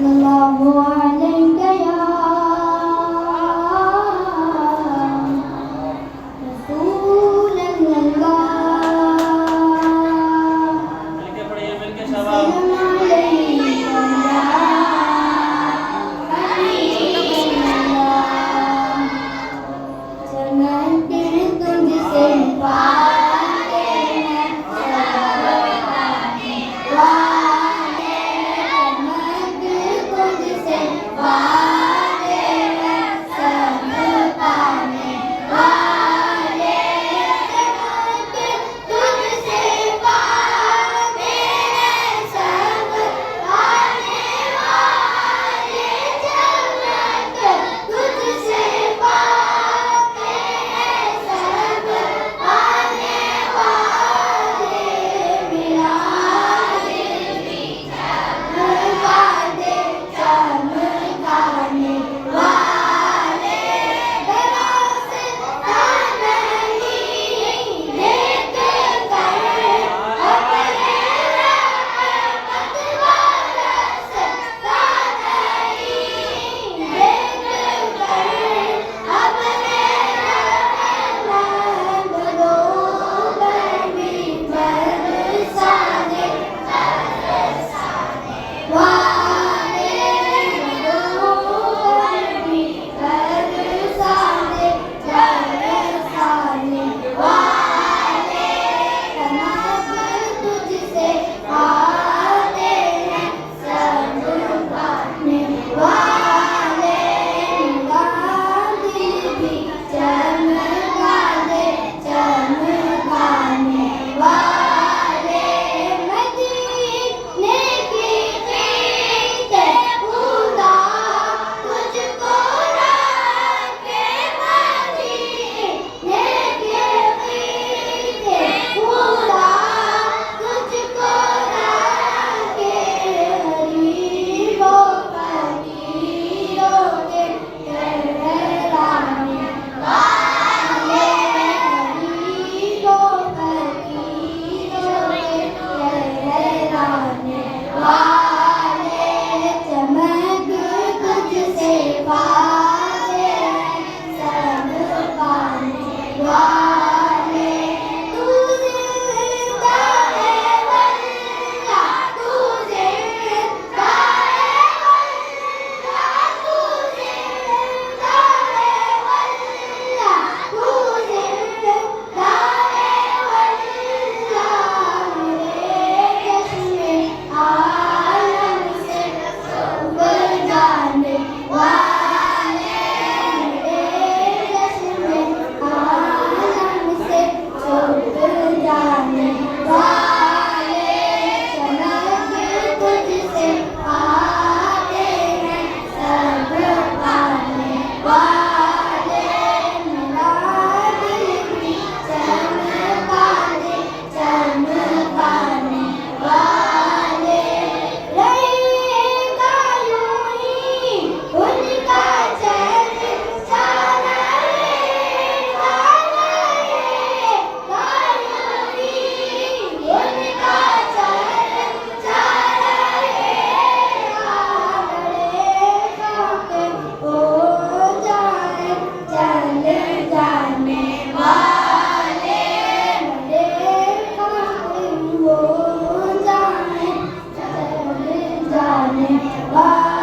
सल्लल्लाहु अलैहि या रसूल अल्लाह। मिलके पढ़िए, मिलके शाबाश। सलाम अलैका या हबीबल्लाह। चमकते तुझसे पाते हैं चमकाने वाले, चमकते तुझसे पाते हैं चमकाने वाले, चमकते तुझसे पाते हैं चमकाने वाले, चमकते तुझसे पाते हैं चमकाने वाले। मेरा दिल भी चमका दे चमकाने वाले, बरसता नहीं देख कर अपने रहमत बरसता नहीं देख कर अपने रहमत दो पर भी बरसा दे वाले, दो पर भी बरसा दे वाले, तनक तुझसे पाते हैं चमकाने वाले, दिल भी चमका दे चमकाने वाले। मदीने की प्रीत खुदा तुझको रखे, मदीने की प्रीत खुदा तुझको रखे, गरीबों फकीरों के ठहराने वाले, गरीबों फकीरों के ठहराने वाले, चमक तुझसे पाते हैं चमकाने वाले। तू जिंदा है वल्ला, तू जिंदा है वल्ला, तू जिंदा है वल्ला, तू जिंदा है वल्ला। मेरे चश्मे आलम से ऊपर जाने वाले, मेरे चश्मे आलम से ऊपर जाने वाले, चमक तुझसे आते हैं चमकाने वाले, मेरा दिल भी चमका दे चमकाने वाले। रहेगा यूं ही उनका चर्चा, रहेगा रहेगा यूं ही उनका चर्चा, रहेगा लड़ेगा के हो जाए चल जाने वाले, लड़ेगा के हो जाए चल जाने वाले।